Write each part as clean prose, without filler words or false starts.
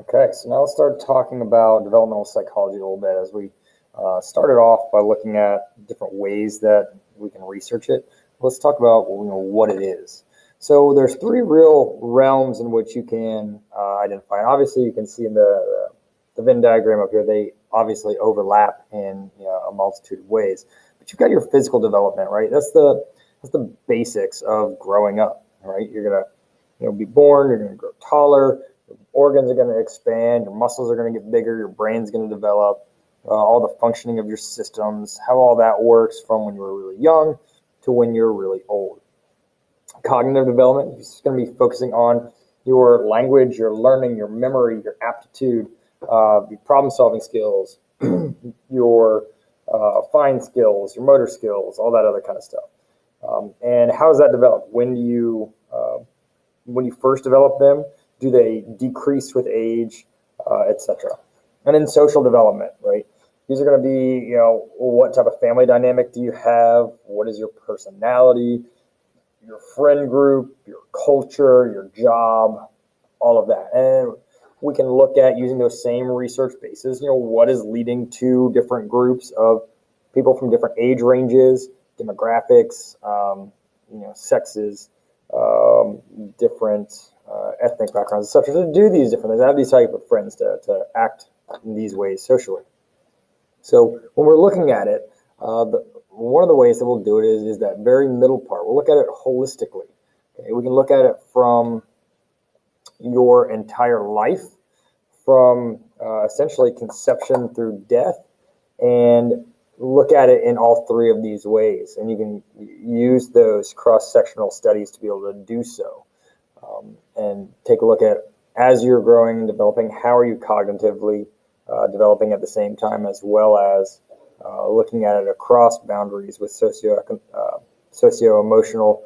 Okay, so now let's start talking about developmental psychology a little bit as we started off by looking at different ways that we can research it. Let's talk about what it is. So there's three real realms in which you can identify. And obviously, you can see in the Venn diagram up here, they obviously overlap in a multitude of ways. But you've got your physical development, right? That's the basics of growing up, right? You're gonna be born. You're gonna grow taller. Organs are going to expand, your muscles are going to get bigger, your brain's going to develop, all the functioning of your systems, how all that works from when you were really young to when you're really old. Cognitive development is going to be focusing on your language, your learning, your memory, your aptitude, your problem-solving skills, your fine skills, your motor skills, all that other kind of stuff. And how does that develop? When you first develop them, do they decrease with age, etc.? And then social development, right? These are going to be, what type of family dynamic do you have? What is your personality, your friend group, your culture, your job, all of that. And we can look at using those same research bases, what is leading to different groups of people from different age ranges, demographics, sexes, different ethnic backgrounds, etc. To do these different things, have these type of friends to act in these ways socially. So when we're looking at it, one of the ways that we'll do it is that very middle part. We'll look at it holistically. Okay? We can look at it from your entire life, from essentially conception through death, and look at it in all three of these ways. And you can use those cross-sectional studies to be able to do so. And take a look at, as you're growing and developing, how are you cognitively developing at the same time, as well as looking at it across boundaries with socio-emotional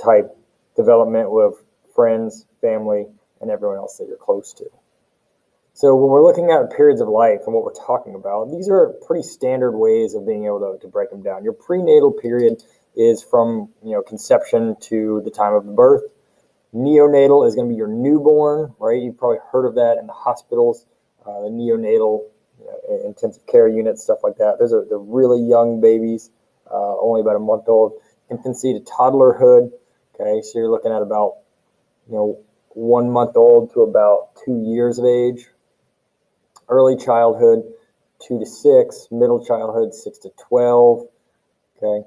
type development with friends, family, and everyone else that you're close to. So when we're looking at periods of life and what we're talking about, these are pretty standard ways of being able to break them down. Your prenatal period is from conception to the time of birth. Neonatal is going to be your newborn, right? You've probably heard of that in the hospitals, the neonatal intensive care units, stuff like that. Those are the really young babies, only about a month old. Infancy to toddlerhood, okay? So you're looking at about 1 month old to about 2 years of age. Early childhood, 2 to 6. Middle childhood, 6 to 12, okay?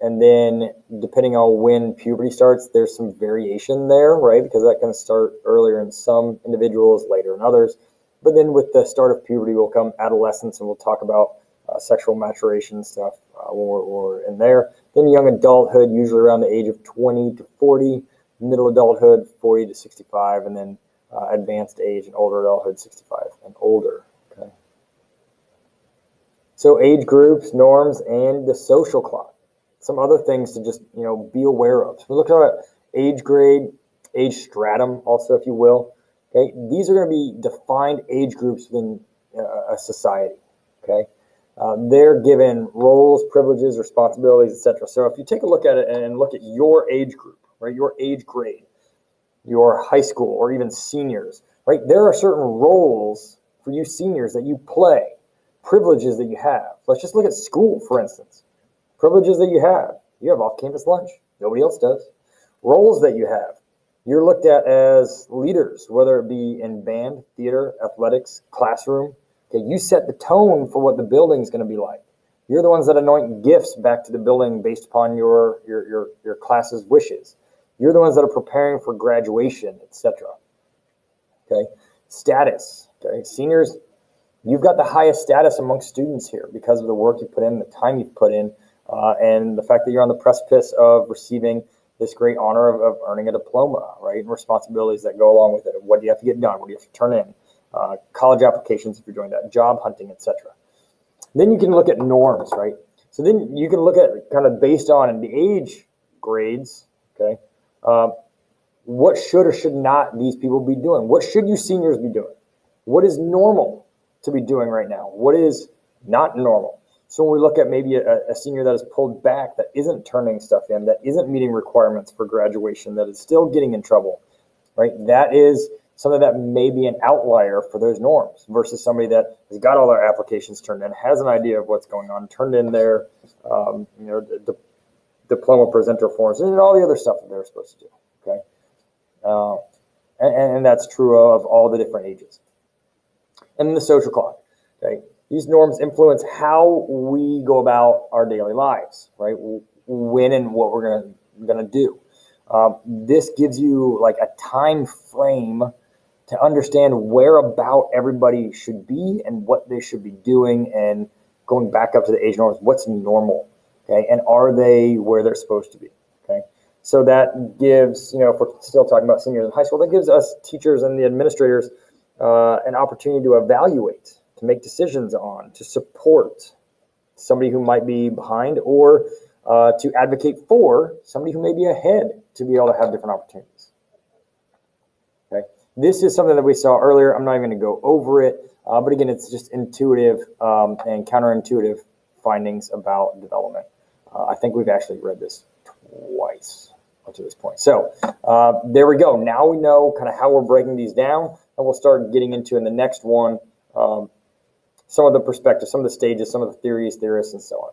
And then depending on when puberty starts, there's some variation there, right? Because that can start earlier in some individuals, later in others. But then with the start of puberty will come adolescence, and we'll talk about sexual maturation stuff when we're in there. Then young adulthood, usually around the age of 20 to 40. Middle adulthood, 40 to 65. And then advanced age and older adulthood, 65 and older. Okay. So age groups, norms, and the social clock. Some other things to just be aware of. So we're looking at age grade, age stratum, also, if you will. Okay, these are going to be defined age groups within a society. Okay, they're given roles, privileges, responsibilities, etc. So if you take a look at it and look at your age group, right, your age grade, your high school, or even seniors, right, there are certain roles for you seniors that you play, privileges that you have. Let's just look at school, for instance. Privileges that you have off-campus lunch. Nobody else does. Roles that you have. You're looked at as leaders, whether it be in band, theater, athletics, classroom. Okay, you set the tone for what the building's going to be like. You're the ones that anoint gifts back to the building based upon your class's wishes. You're the ones that are preparing for graduation, etc. Okay, status. Okay, seniors, you've got the highest status amongst students here because of the work you put in, the time you've put in, and the fact that you're on the precipice of receiving this great honor of earning a diploma, right? And responsibilities that go along with it. What do you have to get done? What do you have to turn in? College applications if you're doing that, job hunting, etc. Then you can look at norms, right? So then you can look at kind of based on the age grades, okay? What should or should not these people be doing? What should you seniors be doing? What is normal to be doing right now? What is not normal? So when we look at maybe a senior that is pulled back, that isn't turning stuff in, that isn't meeting requirements for graduation, that is still getting in trouble, right? That is something that may be an outlier for those norms versus somebody that has got all their applications turned in, has an idea of what's going on, turned in their diploma presenter forms, and all the other stuff that they're supposed to do. Okay, and that's true of all the different ages. And then the social clock. Okay, these norms influence how we go about our daily lives, right? When and what we're gonna do. This gives you like a time frame to understand where about everybody should be and what they should be doing, and going back up to the age norms, what's normal, okay? And are they where they're supposed to be, okay? So that gives, if we're still talking about seniors in high school, that gives us teachers and the administrators an opportunity to evaluate, to make decisions on, to support somebody who might be behind, or to advocate for somebody who may be ahead to be able to have different opportunities. Okay, this is something that we saw earlier. I'm not even going to go over it, but again, it's just intuitive and counterintuitive findings about development. I think we've actually read this twice up to this point. So there we go. Now we know kind of how we're breaking these down, and we'll start getting into in the next one some of the perspectives, some of the stages, some of the theories, theorists, and so on.